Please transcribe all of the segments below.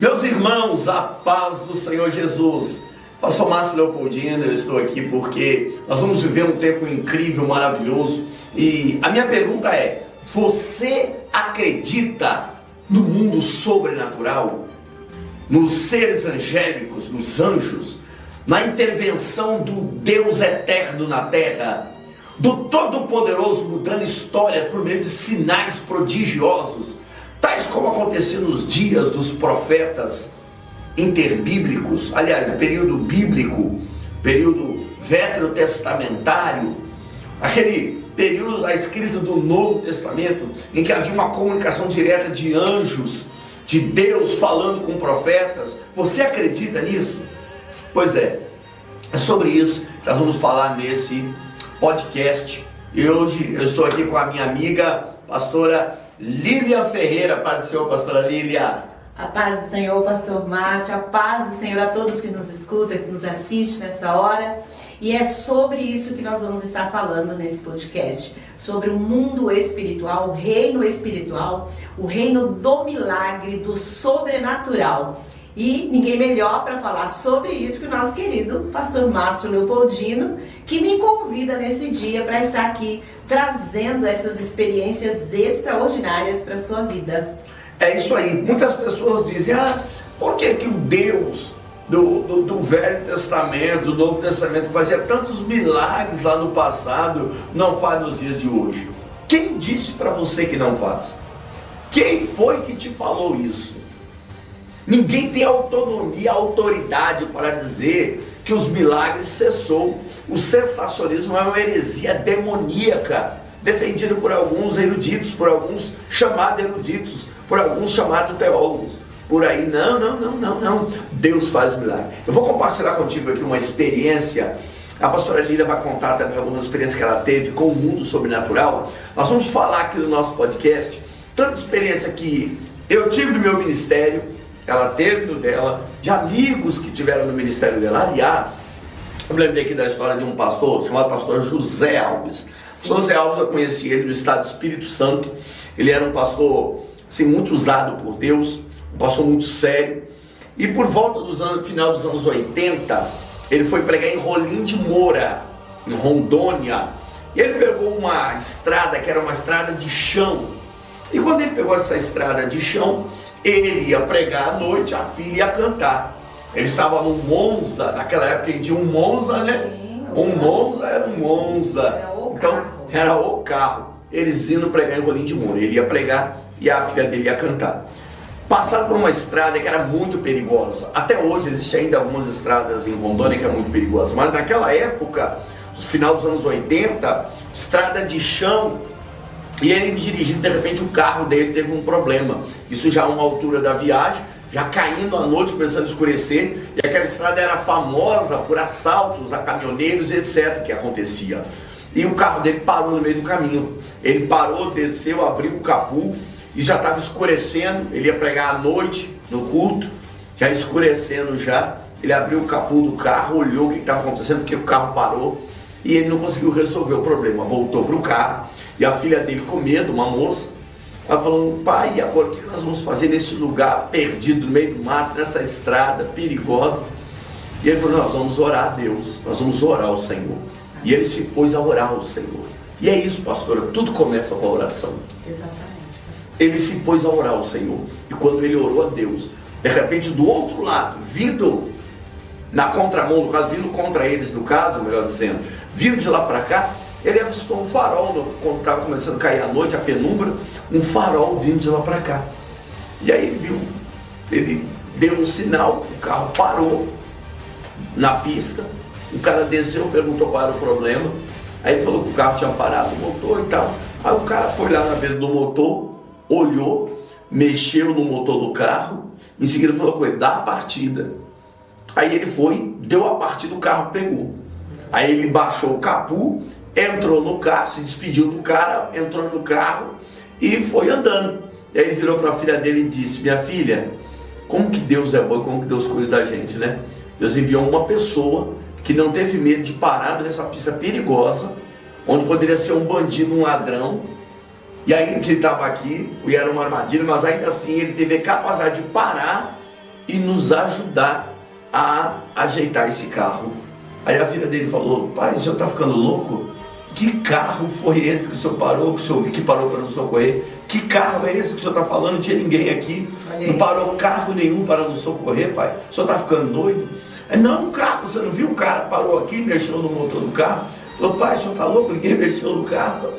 Meus irmãos, a paz do Senhor Jesus. Pastor Márcio Leopoldino, eu estou aqui porque nós vamos viver um tempo incrível, maravilhoso. E a minha pergunta é: você acredita no mundo sobrenatural? Nos seres angélicos, nos anjos? Na intervenção do Deus eterno na terra? Do Todo-Poderoso mudando histórias por meio de sinais prodigiosos? Tais como aconteceu nos dias dos profetas interbíblicos, aliás, no período bíblico, período veterotestamentário, aquele período da escrita do Novo Testamento, em que havia uma comunicação direta de anjos, de Deus falando com profetas. Você acredita nisso? Pois é sobre isso que nós vamos falar nesse podcast. E hoje eu estou aqui com a minha amiga, pastora Lília Ferreira. Paz do Senhor, pastora Lília. A paz do Senhor, pastor Márcio, a paz do Senhor a todos que nos escutam, que nos assistem nessa hora. E é sobre isso que nós vamos estar falando nesse podcast, sobre o mundo espiritual, o reino do milagre, do sobrenatural. E ninguém melhor para falar sobre isso que o nosso querido pastor Márcio Leopoldino, que me convida nesse dia para estar aqui trazendo essas experiências extraordinárias para a sua vida. É isso aí. Muitas pessoas dizem: por que o Deus do Velho Testamento, do Novo Testamento, que fazia tantos milagres lá no passado, não faz nos dias de hoje? Quem disse para você que não faz? Quem foi que te falou isso? Ninguém tem autonomia, autoridade para dizer que os milagres cessou. O cessacionismo é uma heresia demoníaca, defendida por alguns eruditos, por alguns chamados eruditos, por alguns chamados teólogos. Por aí, não. Deus faz milagre. Eu vou compartilhar contigo aqui uma experiência. A pastora Lília vai contar também algumas experiências que ela teve com o mundo sobrenatural. Nós vamos falar aqui no nosso podcast tanta experiência que eu tive no meu ministério, ela teve no dela, de amigos que tiveram no ministério dela. Aliás, eu me lembrei aqui da história de um pastor chamado pastor José Alves. O pastor José Alves, eu conheci ele do estado do Espírito Santo. Ele era um pastor assim, muito usado por Deus, um pastor muito sério. E por volta do final dos anos 80, ele foi pregar em Rolim de Moura, em Rondônia. E ele pegou uma estrada que era uma estrada de chão. E quando ele pegou essa estrada de chão, ele ia pregar à noite, a filha ia cantar. Ele estava no Monza, naquela época tinha um Monza, né? Um Monza era um Monza. Então era o carro. Eles iam pregar em Rolim de Moura. Ele ia pregar e a filha dele ia cantar. Passaram por uma estrada que era muito perigosa. Até hoje existem ainda algumas estradas em Rondônia que é muito perigosa. Mas naquela época, no final dos anos 80, estrada de chão. E ele dirigindo, de repente o carro dele teve um problema. Isso já a uma altura da viagem, já caindo à noite, começando a escurecer. E aquela estrada era famosa por assaltos a caminhoneiros e etc. que acontecia. E o carro dele parou no meio do caminho. Ele parou, desceu, abriu o capô e já estava escurecendo. Ele ia pregar à noite no culto, já escurecendo já. Ele abriu o capô do carro, olhou o que estava acontecendo, porque o carro parou. E ele não conseguiu resolver o problema. Voltou para o carro. E a filha dele com medo, uma moça, ela falou: pai, e agora o que nós vamos fazer nesse lugar perdido, no meio do mato, nessa estrada perigosa? E ele falou: nós vamos orar a Deus, nós vamos orar ao Senhor. E ele se pôs a orar ao Senhor. E é isso, pastora, tudo começa com a oração. Exatamente, pastor. Ele se pôs a orar ao Senhor. E quando ele orou a Deus, de repente do outro lado, vindo na contramão, no caso, vindo contra eles, no caso, melhor dizendo, vindo de lá para cá, ele avistou um farol, quando estava começando a cair a noite, a penumbra, um farol vindo de lá para cá. E aí ele viu, ele deu um sinal, o carro parou na pista, o cara desceu, perguntou qual era o problema, aí ele falou que o carro tinha parado, o motor e tal. Aí o cara foi lá na beira do motor, olhou, mexeu no motor do carro, em seguida falou com ele: dá a partida. Aí ele foi, deu a partida, o carro pegou. Aí ele baixou o capô, entrou no carro, se despediu do cara, entrou no carro e foi andando. E aí ele virou para a filha dele e disse: minha filha, como que Deus é bom e como que Deus cuida da gente, né? Deus enviou uma pessoa que não teve medo de parar nessa pista perigosa, onde poderia ser um bandido, um ladrão, e ainda que ele estava aqui, e era uma armadilha, mas ainda assim ele teve a capacidade de parar e nos ajudar a ajeitar esse carro. Aí a filha dele falou: pai, o senhor está ficando louco? Que carro foi esse que o senhor parou, que parou para nos socorrer? Que carro é esse que o senhor está falando? Não tinha ninguém aqui, não parou carro nenhum para nos socorrer, pai. O senhor está ficando doido? Não, o carro, você não viu? O cara parou aqui, mexeu no motor do carro. Falou: pai, o senhor está louco? Ninguém mexeu no carro.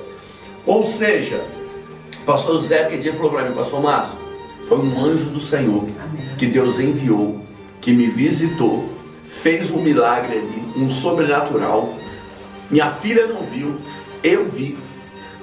Ou seja, o pastor Zé que dia falou para mim: pastor Márcio, foi um anjo do Senhor. Amém. Que Deus enviou, que me visitou, fez um milagre ali, um sobrenatural. Minha filha não viu, eu vi,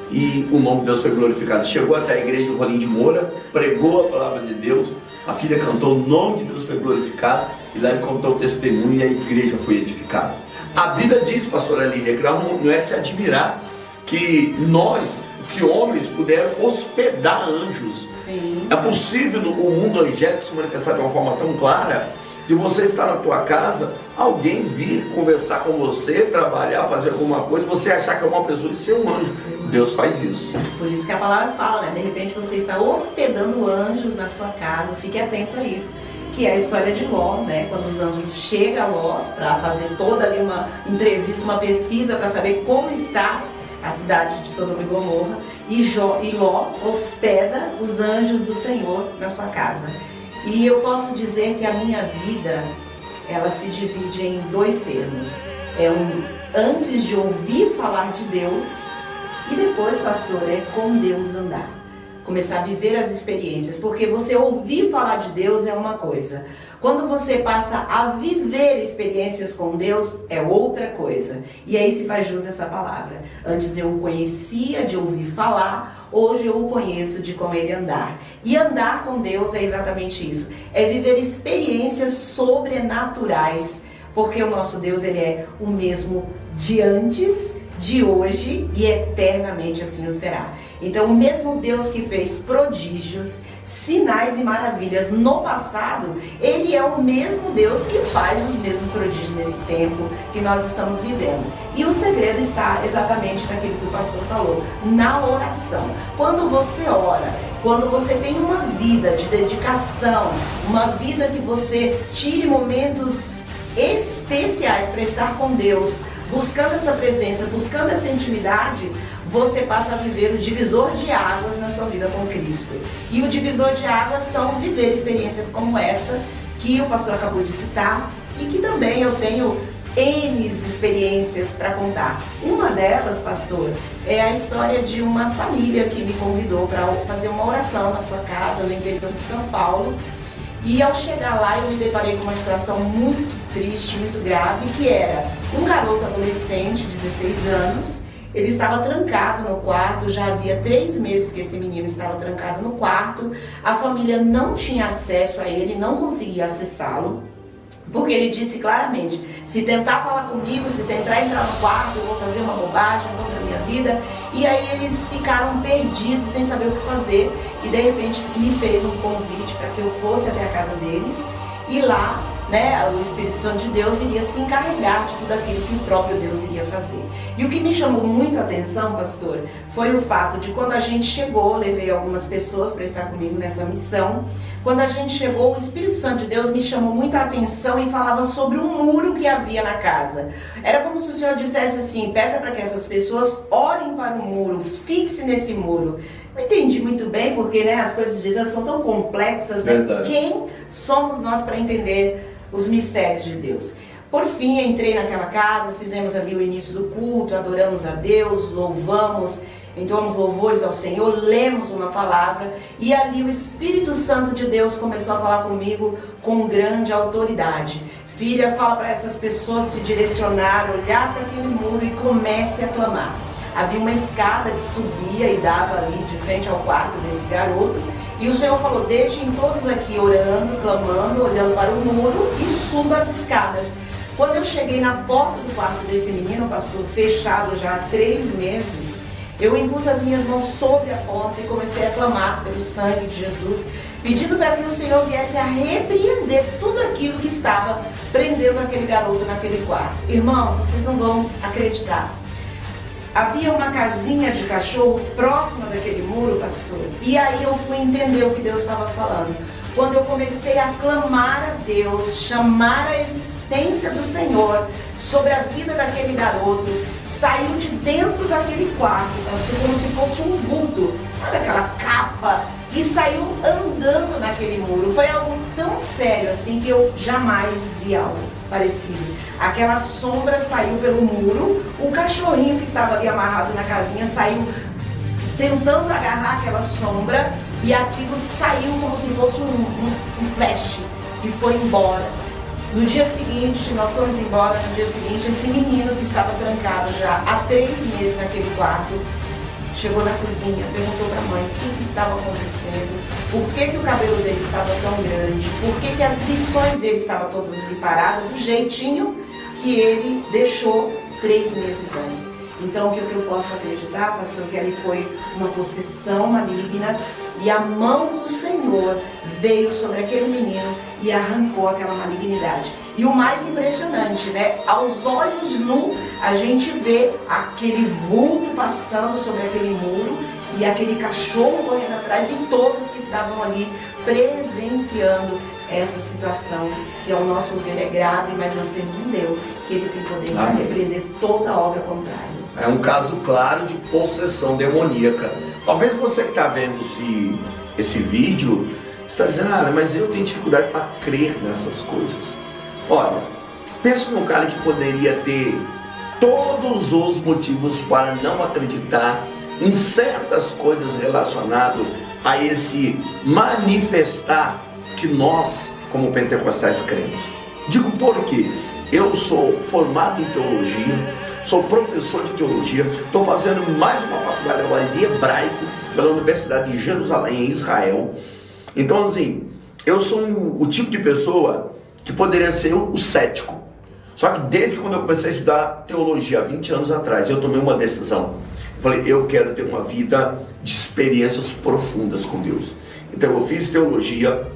e o nome de Deus foi glorificado. Chegou até a igreja do Rolim de Moura, pregou a palavra de Deus, a filha cantou, o nome de Deus foi glorificado, e lá ele contou o testemunho e a igreja foi edificada. A Bíblia diz, pastora Lília, que não é de se admirar que nós, que homens, puderam hospedar anjos. Sim. É possível o mundo angélico se manifestar de uma forma tão clara, de você estar na tua casa, alguém vir conversar com você, trabalhar, fazer alguma coisa, você achar que é uma pessoa e ser um anjo. Sim. Deus faz isso. Por isso que a palavra fala, né? De repente você está hospedando anjos na sua casa, fique atento a isso. Que é a história de Ló, né? Quando os anjos chegam a Ló para fazer toda ali uma entrevista, uma pesquisa para saber como está a cidade de Sodoma e Gomorra, e Ló hospeda os anjos do Senhor na sua casa. E eu posso dizer que a minha vida, ela se divide em dois termos. Antes de ouvir falar de Deus, e depois, pastor, é com Deus andar. Começar a viver as experiências, porque você ouvir falar de Deus é uma coisa. Quando você passa a viver experiências com Deus, é outra coisa. E aí se faz jus essa palavra. Antes eu o conhecia de ouvir falar, hoje eu o conheço de como ele andar. E andar com Deus é exatamente isso. É viver experiências sobrenaturais, porque o nosso Deus, ele é o mesmo de antes, de hoje e eternamente assim o será. Então o mesmo Deus que fez prodígios, sinais e maravilhas no passado, ele é o mesmo Deus que faz os mesmos prodígios nesse tempo que nós estamos vivendo. E o segredo está exatamente naquilo que o pastor falou, na oração. Quando você ora, quando você tem uma vida de dedicação, uma vida que você tire momentos especiais para estar com Deus, buscando essa presença, buscando essa intimidade, você passa a viver o divisor de águas na sua vida com Cristo. E o divisor de águas são viver experiências como essa, que o pastor acabou de citar, e que também eu tenho N experiências para contar. Uma delas, pastor, é a história de uma família que me convidou para fazer uma oração na sua casa, no interior de São Paulo. E ao chegar lá eu me deparei com uma situação muito triste, muito grave, que era um garoto adolescente, 16 anos, ele estava trancado no quarto, já havia 3 meses que esse menino estava trancado no quarto, a família não tinha acesso a ele, não conseguia acessá-lo, porque ele disse claramente, se tentar falar comigo, se tentar entrar no quarto, eu vou fazer uma bobagem contra a minha vida. E aí eles ficaram perdidos, sem saber o que fazer, e de repente me fez um convite para que eu fosse até a casa deles, e lá, né, o Espírito Santo de Deus iria se encarregar de tudo aquilo que o próprio Deus iria fazer. E o que me chamou muito a atenção, pastor, foi o fato de quando a gente chegou, levei algumas pessoas para estar comigo nessa missão. Quando a gente chegou, o Espírito Santo de Deus me chamou muito a atenção e falava sobre um muro que havia na casa. Era como se o Senhor dissesse assim, peça para que essas pessoas olhem para o muro, fixe nesse muro. Não entendi muito bem, porque né, as coisas de Deus são tão complexas, né? Quem somos nós para entender os mistérios de Deus? Por fim, entrei naquela casa, fizemos ali o início do culto, adoramos a Deus, louvamos, entoamos louvores ao Senhor, lemos uma palavra, e ali o Espírito Santo de Deus começou a falar comigo com grande autoridade. Filha, fala para essas pessoas se direcionar, olhar para aquele muro e comece a clamar. Havia uma escada que subia e dava ali de frente ao quarto desse garoto, e o Senhor falou, deixem todos aqui orando, clamando, olhando para o muro e suba as escadas. Quando eu cheguei na porta do quarto desse menino, pastor, fechado já há 3 meses, eu impus as minhas mãos sobre a porta e comecei a clamar pelo sangue de Jesus, pedindo para que o Senhor viesse a repreender tudo aquilo que estava prendendo aquele garoto naquele quarto. Irmãos, vocês não vão acreditar. Havia uma casinha de cachorro próxima daquele muro, pastor, e aí eu fui entender o que Deus estava falando. quando eu comecei a clamar a Deus, chamar a existência do Senhor sobre a vida daquele garoto, saiu de dentro daquele quarto, como se fosse um vulto, sabe aquela capa, e saiu andando naquele muro. Foi algo tão sério assim que eu jamais vi algo parecido. Aquela sombra saiu pelo muro, o cachorrinho que estava ali amarrado na casinha saiu tentando agarrar aquela sombra, e aquilo saiu como se fosse um flash e foi embora. No dia seguinte, nós fomos embora, no dia seguinte, esse menino que estava trancado já há 3 meses naquele quarto, chegou na cozinha, perguntou para a mãe o que estava acontecendo, por que o cabelo dele estava tão grande, por que as lições dele estavam todas ali paradas, do jeitinho que ele deixou 3 meses antes. Então, o que eu posso acreditar, pastor, que ali foi uma possessão maligna e a mão do Senhor veio sobre aquele menino e arrancou aquela malignidade. E o mais impressionante, né? Aos olhos nus, a gente vê aquele vulto passando sobre aquele muro e aquele cachorro correndo atrás e todos que estavam ali presenciando essa situação, que ao nosso ver é grave, mas nós temos um Deus que Ele tem poder para repreender toda obra contrária. É um caso claro de possessão demoníaca. Talvez você que está vendo esse vídeo está dizendo, mas eu tenho dificuldade para crer nessas coisas. Olha, pensa num cara que poderia ter todos os motivos para não acreditar em certas coisas relacionadas a esse manifestar que nós, como pentecostais, cremos. Digo por quê? Eu sou formado em teologia, sou professor de teologia, estou fazendo mais uma faculdade agora de hebraico pela Universidade de Jerusalém, em Israel. Então, assim, eu sou o tipo de pessoa que poderia ser o cético. Só que desde quando eu comecei a estudar teologia, há 20 anos atrás, eu tomei uma decisão. Eu falei, eu quero ter uma vida de experiências profundas com Deus. Então eu fiz teologia,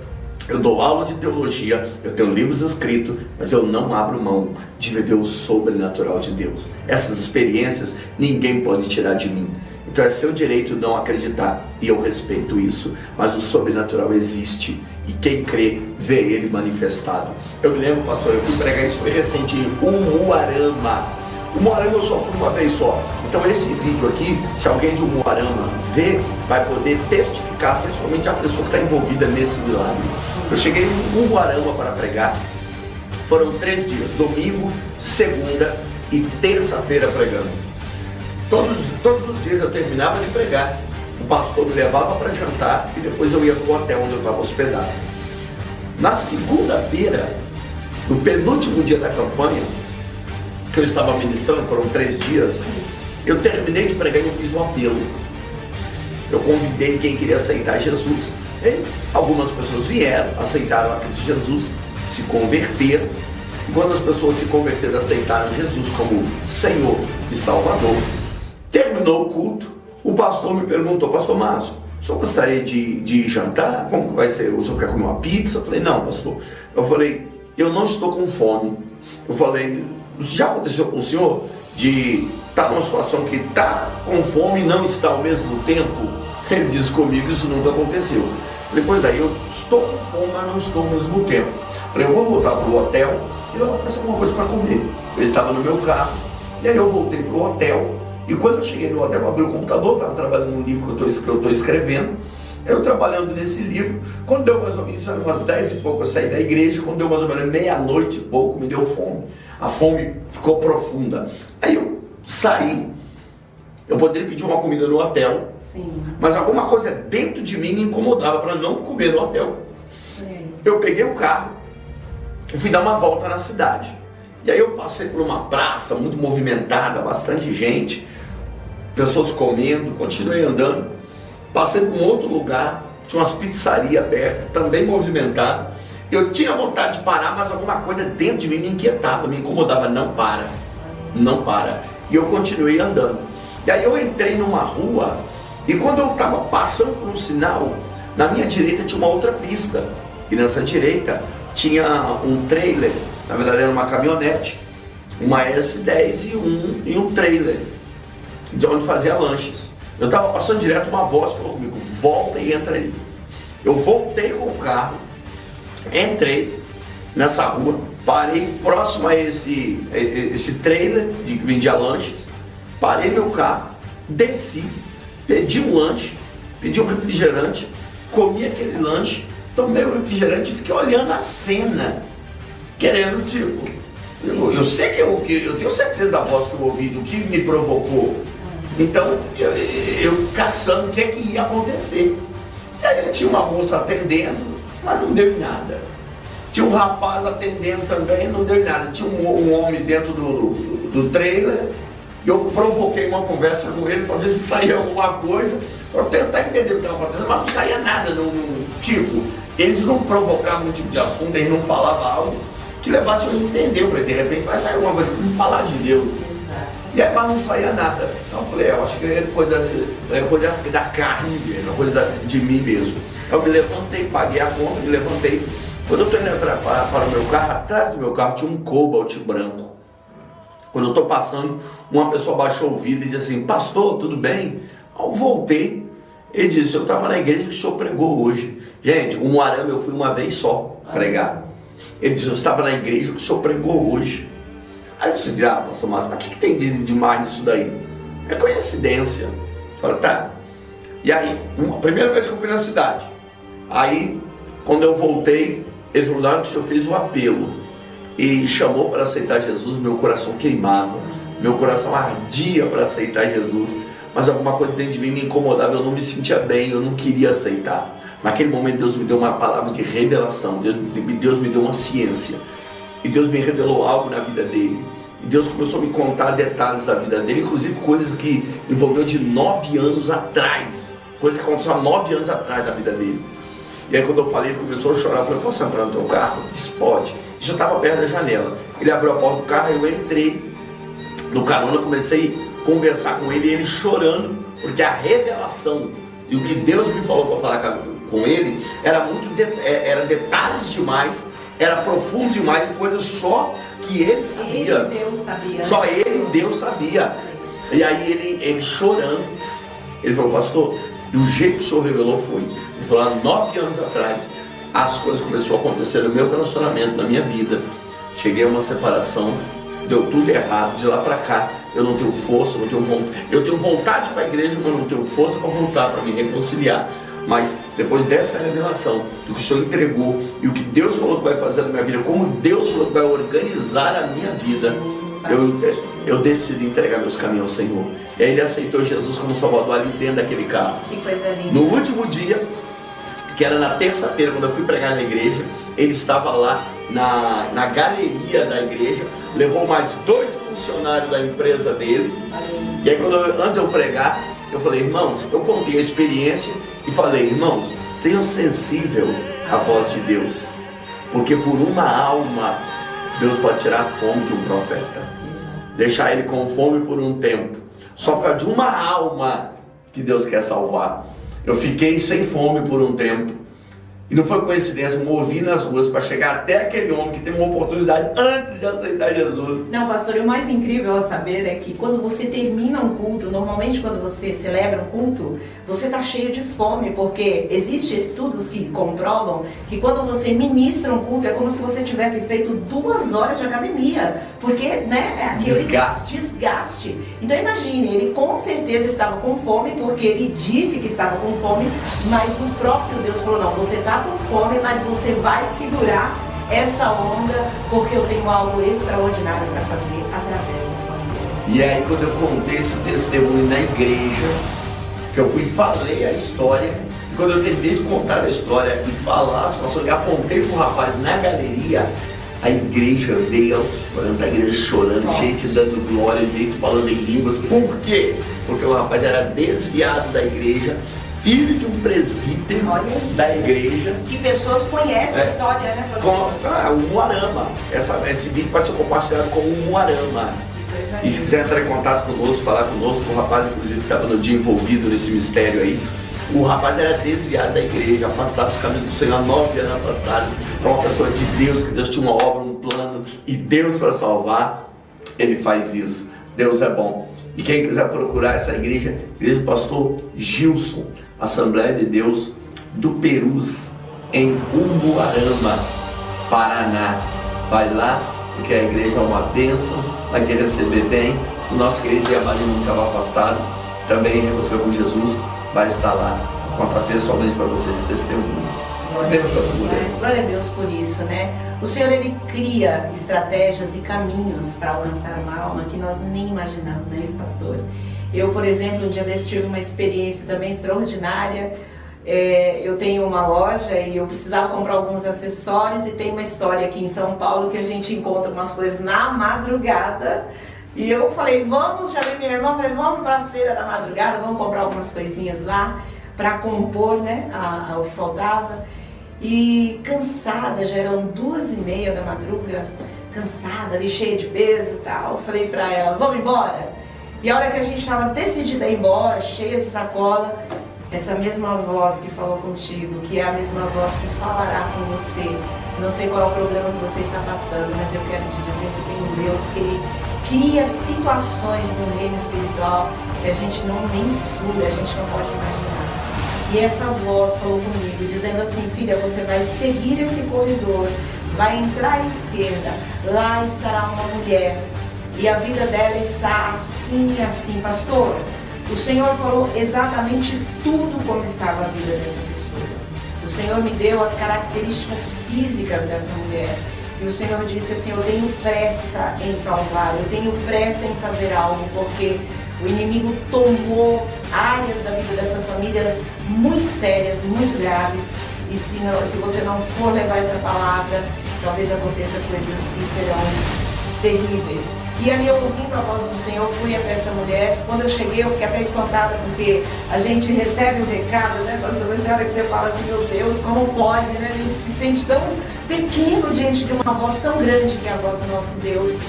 eu dou aula de teologia, eu tenho livros escritos, mas eu não abro mão de viver o sobrenatural de Deus. Essas experiências ninguém pode tirar de mim. Então é seu direito não acreditar, e eu respeito isso, mas o sobrenatural existe, e quem crê, vê ele manifestado. Eu me lembro, pastor, eu fui pregar isso, foi recente, em Umuarama. Umuarama eu só fui uma vez só. Então esse vídeo aqui, se alguém de Umuarama ver, vai poder testificar, principalmente a pessoa que está envolvida nesse milagre. Eu cheguei em Umuarama para pregar, foram 3 dias, domingo, segunda e terça-feira pregando. Todos os dias eu terminava de pregar, o pastor me levava para jantar e depois eu ia para o hotel onde eu estava hospedado. Na segunda-feira, no penúltimo dia da campanha, que eu estava ministrando, foram 3 dias, eu terminei de pregar e eu fiz um apelo. Eu convidei quem queria aceitar Jesus. E algumas pessoas vieram, aceitaram a Cristo Jesus, se converteram. E quando as pessoas se converteram, aceitaram Jesus como Senhor e Salvador. Terminou o culto, o pastor me perguntou, pastor Márcio, o senhor gostaria de jantar? Como que vai ser? O senhor quer comer uma pizza? Eu falei, não, pastor. Eu falei, eu não estou com fome. Eu falei, já aconteceu com o senhor de estar numa situação que está com fome e não está ao mesmo tempo? Ele disse comigo, isso nunca aconteceu. Eu falei, pois aí, eu estou com fome, mas não estou ao mesmo tempo. Eu falei, eu vou voltar para o hotel e lá vou fazer alguma coisa para comer. Eu estava no meu carro, e aí eu voltei para o hotel. E quando eu cheguei no hotel, eu abri o computador, estava trabalhando num livro que eu estou escrevendo. Eu trabalhando nesse livro, quando deu mais ou menos, eram umas 10 e pouco, eu saí da igreja, quando deu mais ou menos meia-noite e pouco, me deu fome. A fome ficou profunda. Aí eu saí, eu poderia pedir uma comida no hotel, sim, mas alguma coisa dentro de mim me incomodava para não comer no hotel. Eu peguei o carro e fui dar uma volta na cidade. E aí eu passei por uma praça muito movimentada, bastante gente, pessoas comendo, continuei andando. Passei por um outro lugar, tinha umas pizzarias abertas, também movimentado. Eu tinha vontade de parar, mas alguma coisa dentro de mim me inquietava, me incomodava. Não para, não para. E eu continuei andando. E aí eu entrei numa rua, e quando eu estava passando por um sinal, na minha direita tinha uma outra pista. E nessa direita tinha um trailer, na verdade era uma caminhonete, uma S10 e um trailer, de onde fazia lanches. Eu estava passando direto, uma voz falou comigo, volta e entra aí. Eu voltei com o carro, Entrei nessa rua, parei próximo a esse trailer que vendia lanches, parei meu carro, desci, pedi um lanche, pedi um refrigerante, comi aquele lanche, tomei o refrigerante e fiquei olhando a cena, querendo tipo, eu sei que eu tenho certeza da voz que eu ouvi, do que me provocou. Então eu caçando o que é que ia acontecer. E aí tinha uma moça atendendo, mas não deu em nada. Tinha um rapaz atendendo também, não deu em nada. Tinha um homem dentro do trailer. Eu provoquei uma conversa com ele para ver se saía alguma coisa, para tentar entender o que estava acontecendo, mas não saía nada. Tipo, eles não provocavam um tipo de assunto, eles não falavam algo que levasse eu a entender. Eu falei, de repente vai sair alguma coisa, não falar de Deus. E aí, mas não saía nada. Então eu falei, eu acho que é coisa da carne mesmo, é coisa de mim mesmo. Eu me levantei, paguei a conta, me levantei. Quando eu estou indo para o meu carro, atrás do meu carro tinha um Cobalt branco. Quando eu estou passando, uma pessoa baixou o vidro e disse assim, pastor, tudo bem? Eu voltei, ele disse, eu estava na igreja que o senhor pregou hoje. Gente, o Moarama eu fui uma vez só pregar. Ele disse, eu estava na igreja que o senhor pregou hoje. Aí você diz, pastor Márcio, mas o que tem de demais nisso daí? É coincidência. Fala, tá. E aí, a primeira vez que eu fui na cidade, aí, quando eu voltei, eles falaram que o senhor fez um apelo e chamou para aceitar Jesus, meu coração queimava, meu coração ardia para aceitar Jesus, mas alguma coisa dentro de mim me incomodava, eu não me sentia bem, eu não queria aceitar. Naquele momento Deus me deu uma palavra de revelação, Deus me deu uma ciência, e Deus me revelou algo na vida dele, e Deus começou a me contar detalhes da vida dele, inclusive coisas que envolveu de 9 anos atrás, coisas que aconteceram há 9 anos atrás da vida dele. E aí quando eu falei, ele começou a chorar, eu falei, posso entrar no teu carro? Ele disse, pode. Isso eu estava perto da janela. Ele abriu a porta do carro, eu entrei no carona, comecei a conversar com ele, e ele chorando, porque a revelação e o que Deus me falou para falar com ele era era detalhes demais, era profundo demais, coisas só que ele sabia. Deus sabia. Só ele e Deus sabia. E aí ele chorando, ele falou, pastor, do jeito que o senhor revelou foi. Ele falou, há 9 anos atrás, as coisas começaram a acontecer no meu relacionamento, na minha vida. Cheguei a uma separação, deu tudo errado, de lá para cá, eu não tenho força, eu tenho vontade para a igreja, mas não tenho força para voltar, para me reconciliar. Mas depois dessa revelação, do que o Senhor entregou e o que Deus falou que vai fazer na minha vida, como Deus falou que vai organizar a minha vida, eu decidi entregar meus caminhos ao Senhor. E aí ele aceitou Jesus como Salvador ali dentro daquele carro. Que coisa linda. No último dia, que era na terça-feira, quando eu fui pregar na igreja, ele estava lá na galeria da igreja, levou mais 2 funcionários da empresa dele. E aí antes de eu pregar, eu falei, irmãos, eu contei a experiência e falei, irmãos, tenham sensível à voz de Deus, porque por uma alma Deus pode tirar a fome de um profeta, deixar ele com fome por um tempo, só por causa de uma alma que Deus quer salvar. Eu fiquei sem fome por um tempo, e não foi coincidência, eu movi nas ruas para chegar até aquele homem que teve uma oportunidade antes de aceitar Jesus. Não, pastor, e o mais incrível a saber é que quando você termina um culto, normalmente quando você celebra um culto, você está cheio de fome, porque existem estudos que comprovam que quando você ministra um culto, é como se você tivesse feito 2 horas de academia, porque, né, é aquele desgaste. Então imagine, ele com certeza estava com fome, porque ele disse que estava com fome, mas o próprio Deus falou, não, você está com fome, mas você vai segurar essa onda, porque eu tenho algo extraordinário para fazer através da sua vida. E aí quando eu contei esse testemunho na igreja, que eu fui e falei a história, e quando eu terminei de contar a história e falar a situação, e apontei para o rapaz na galeria, a igreja veio aos prantos, a igreja chorando, gente dando glória, gente falando em línguas. Por quê? Porque o rapaz era desviado da igreja, filho de um presbítero da igreja. Que pessoas conhecem a história, né? O Moarama. Esse vídeo pode ser compartilhado com o Moarama. E se quiser entrar em contato conosco, falar conosco, o rapaz inclusive estava no dia envolvido nesse mistério aí. O rapaz era desviado da igreja, afastado dos caminhos do Senhor, 9 anos afastado. É uma pessoa de Deus, que Deus tinha uma obra, um plano, e Deus para salvar, ele faz isso. Deus é bom. E quem quiser procurar essa igreja do pastor Gilson, Assembleia de Deus do Perus, em Umuarama, Paraná. Vai lá, porque a igreja é uma bênção, vai te receber bem. O nosso querido e amado irmão que estava afastado, também Rebusca com Jesus, vai estar lá, contar pessoalmente para você esse testemunho. Uma bênção pura. Glória a Deus por isso, né? O Senhor, Ele cria estratégias e caminhos para alcançar uma alma que nós nem imaginamos, não é isso, pastor? Eu, por exemplo, um dia desse tive uma experiência também extraordinária. Eu tenho uma loja e eu precisava comprar alguns acessórios, e tem uma história aqui em São Paulo que a gente encontra umas coisas na madrugada. E eu falei, chamei minha irmã, falei, vamos para a feira da madrugada, vamos comprar algumas coisinhas lá para compor, né, o que faltava. E cansada, já eram 2h30 da madrugada, cansada, ali cheia de peso e tal. Eu falei para ela, vamos embora? E a hora que a gente estava decidida a ir embora, cheia de sacola, essa mesma voz que falou contigo, que é a mesma voz que falará com você. Eu não sei qual é o problema que você está passando, mas eu quero te dizer que tem um Deus que Ele cria situações no reino espiritual que a gente não mensura, a gente não pode imaginar. E essa voz falou comigo, dizendo assim, filha, você vai seguir esse corredor, vai entrar à esquerda, lá estará uma mulher, e a vida dela está assim e assim. Pastor, o Senhor falou exatamente tudo como estava a vida dessa pessoa. O Senhor me deu as características físicas dessa mulher. E o Senhor disse assim, eu tenho pressa em salvar, eu tenho pressa em fazer algo, porque o inimigo tomou áreas da vida dessa família muito sérias, muito graves. E se você não for levar essa palavra, talvez aconteça coisas que serão terríveis. E ali eu ouvindo a voz do Senhor, fui até essa mulher. Quando eu cheguei, eu fiquei até espantada, porque a gente recebe um recado, né, pastor? Mas na hora que você fala assim, meu Deus, como pode, né? A gente se sente tão pequeno diante de uma voz tão grande que é a voz do nosso Deus.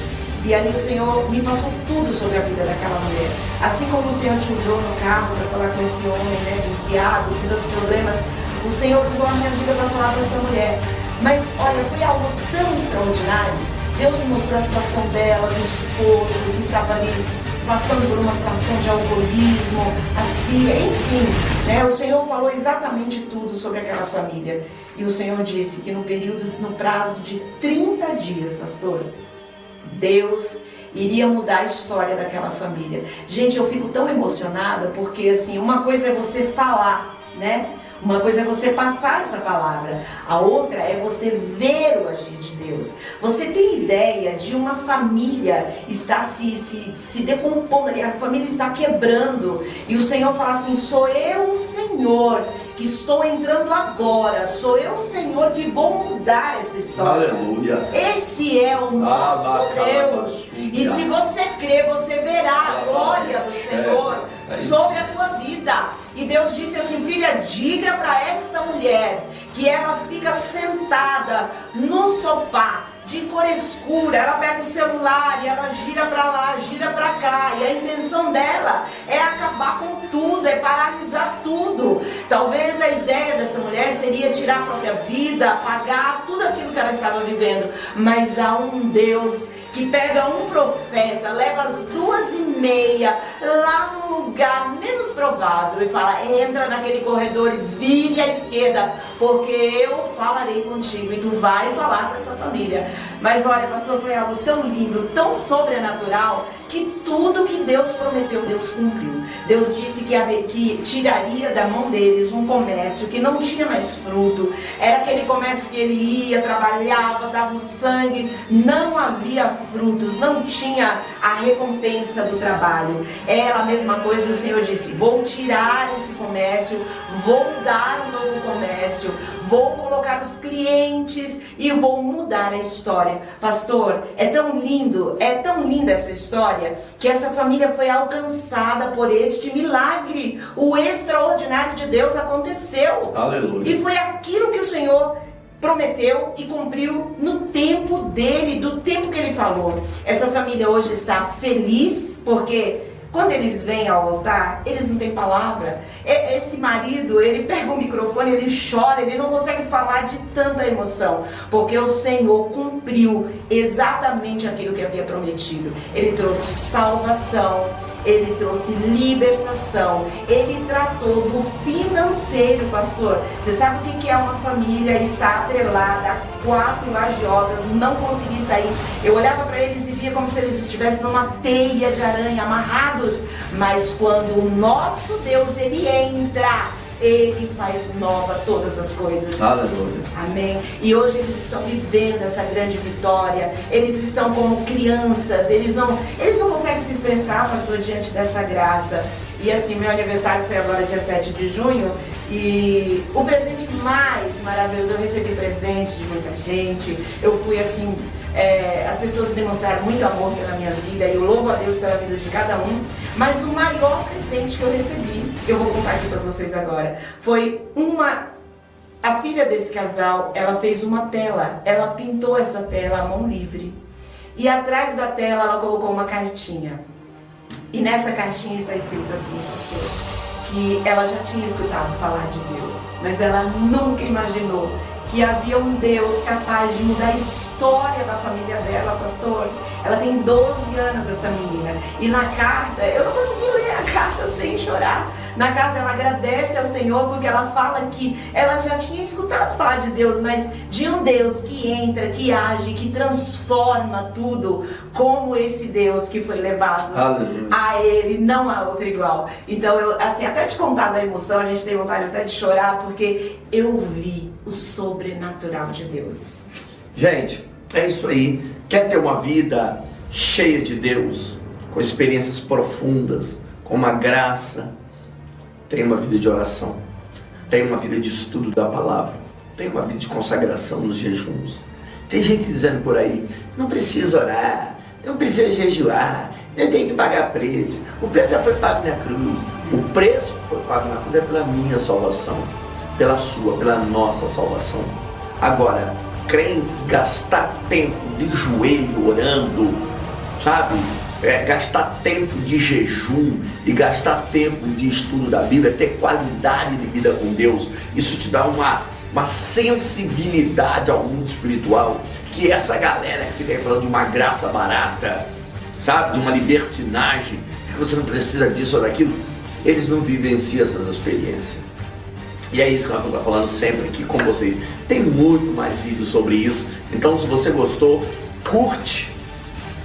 E ali o Senhor me passou tudo sobre a vida daquela mulher. Assim como o Senhor te usou no carro para falar com esse homem, né, desviado, com tantos problemas, o Senhor usou a minha vida para falar com essa mulher. Mas, olha, foi algo tão extraordinário. Deus me mostrou a situação dela, do esposo, que estava ali passando por uma situação de alcoolismo, a filha, enfim, né? O Senhor falou exatamente tudo sobre aquela família. E o Senhor disse que no prazo de 30 dias, pastor, Deus iria mudar a história daquela família. Gente, eu fico tão emocionada, porque assim, uma coisa é você falar, né? Uma coisa é você passar essa palavra, a outra é você ver o agir de Deus. Você tem ideia de uma família está se decompondo ali, a família está quebrando, e o Senhor fala assim, sou eu o Senhor que estou entrando agora, sou eu o Senhor que vou mudar essa história. Aleluia. Esse é o nosso Deus. E se você crer, você verá a glória do Senhor sobre a tua vida. E Deus disse assim, filha, diga para esta mulher que ela fica sentada no sofá de cor escura, ela pega o celular e ela gira para lá, gira para cá, e a intenção dela é acabar com tudo, é paralisar tudo. Talvez a ideia dessa mulher seria tirar a própria vida, apagar tudo aquilo que ela estava vivendo, mas há um Deus que pega um profeta, leva às 2h30 lá no lugar menos provável e fala, entra naquele corredor e vire à esquerda, porque eu falarei contigo e tu vai falar com essa família. Mas olha, pastor, foi algo tão lindo, tão sobrenatural, que tudo que Deus prometeu, Deus cumpriu. Deus disse que tiraria da mão deles um comércio que não tinha mais fruto. Era aquele comércio que ele ia, trabalhava, dava o sangue, não havia frutos, não tinha a recompensa do trabalho. Era a mesma coisa, o Senhor disse, vou tirar esse comércio, vou dar um novo comércio, vou colocar os clientes e vou mudar a história. Pastor, é tão linda essa história, que essa família foi alcançada por este milagre. O extraordinário de Deus aconteceu. Aleluia. E foi aquilo que o Senhor prometeu e cumpriu no tempo dele, do tempo que ele falou. Essa família hoje está feliz porque Quando eles vêm ao altar, eles não têm palavra. Esse marido, ele pega o microfone, ele chora, ele não consegue falar de tanta emoção, porque o Senhor cumpriu exatamente aquilo que havia prometido. Ele trouxe salvação, ele trouxe libertação, ele tratou do financeiro, pastor. Você sabe o que é uma família estar atrelada a 4 agiotas, não conseguir sair? Eu olhava para eles e via como se eles estivessem numa teia de aranha, amarrados. Mas quando o nosso Deus, ele entra, ele faz nova todas as coisas. Aleluia. Amém. E hoje eles estão vivendo essa grande vitória. Eles estão como crianças. Eles não conseguem se expressar, pastor, diante dessa graça. E assim, meu aniversário foi agora dia 7 de junho. E o presente mais maravilhoso, eu recebi presente de muita gente. Eu fui assim, as pessoas demonstraram muito amor pela minha vida. E eu louvo a Deus pela vida de cada um. Mas o maior presente que eu recebi, eu vou contar aqui para vocês agora, foi a filha desse casal, ela fez uma tela, ela pintou essa tela à mão livre. E atrás da tela ela colocou uma cartinha. E nessa cartinha está escrito assim, pastor, que ela já tinha escutado falar de Deus, mas ela nunca imaginou que havia um Deus capaz de mudar a história da família dela, pastor. Ela tem 12 anos, essa menina. E na carta, eu não consegui ler a carta sem chorar. Na carta ela agradece ao Senhor porque ela fala que ela já tinha escutado falar de Deus, mas de um Deus que entra, que age, que transforma tudo, como esse Deus que foi levado a Ele, não há outro igual. Então, eu, assim, até de contar da emoção, a gente tem vontade até de chorar, porque eu vi o sobrenatural de Deus. Gente, é isso aí. Quer ter uma vida cheia de Deus, com experiências profundas, com uma graça? Tenha uma vida de oração, tenha uma vida de estudo da palavra, tenha uma vida de consagração nos jejuns. Tem gente dizendo por aí, não precisa orar, não precisa jejuar, não tem que pagar preço, o preço já foi pago na cruz. O preço que foi pago na cruz é pela minha salvação, pela sua, pela nossa salvação. Agora, crentes gastar tempo de joelho orando, sabe? Gastar tempo de jejum e gastar tempo de estudo da Bíblia, ter qualidade de vida com Deus, isso te dá uma sensibilidade ao mundo espiritual, que essa galera que fica aí falando de uma graça barata, sabe, de uma libertinagem, que você não precisa disso ou daquilo, eles não vivenciam essas experiências. E é isso que nós estamos falando sempre aqui com vocês. Tem muito mais vídeos sobre isso, então se você gostou, curte,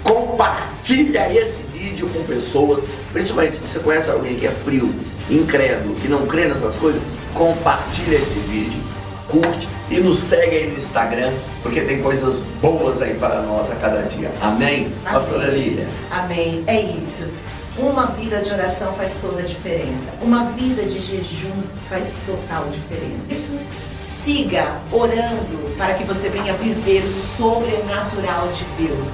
compartilha esse vídeo com pessoas, principalmente se você conhece alguém que é frio, incrédulo, que não crê nessas coisas, compartilha esse vídeo, curte e nos segue aí no Instagram, porque tem coisas boas aí para nós a cada dia. Amém? Pastora Lília. Amém, é isso. Uma vida de oração faz toda a diferença. Uma vida de jejum faz total diferença. Isso, siga orando para que você venha viver o sobrenatural de Deus.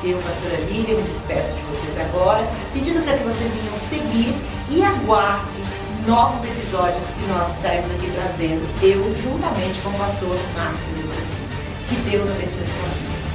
Eu, pastora Lília, me despeço de vocês agora, pedindo para que vocês venham seguir e aguarde novos episódios que nós estaremos aqui trazendo, eu juntamente com o pastor Márcio. Que Deus abençoe sua vida.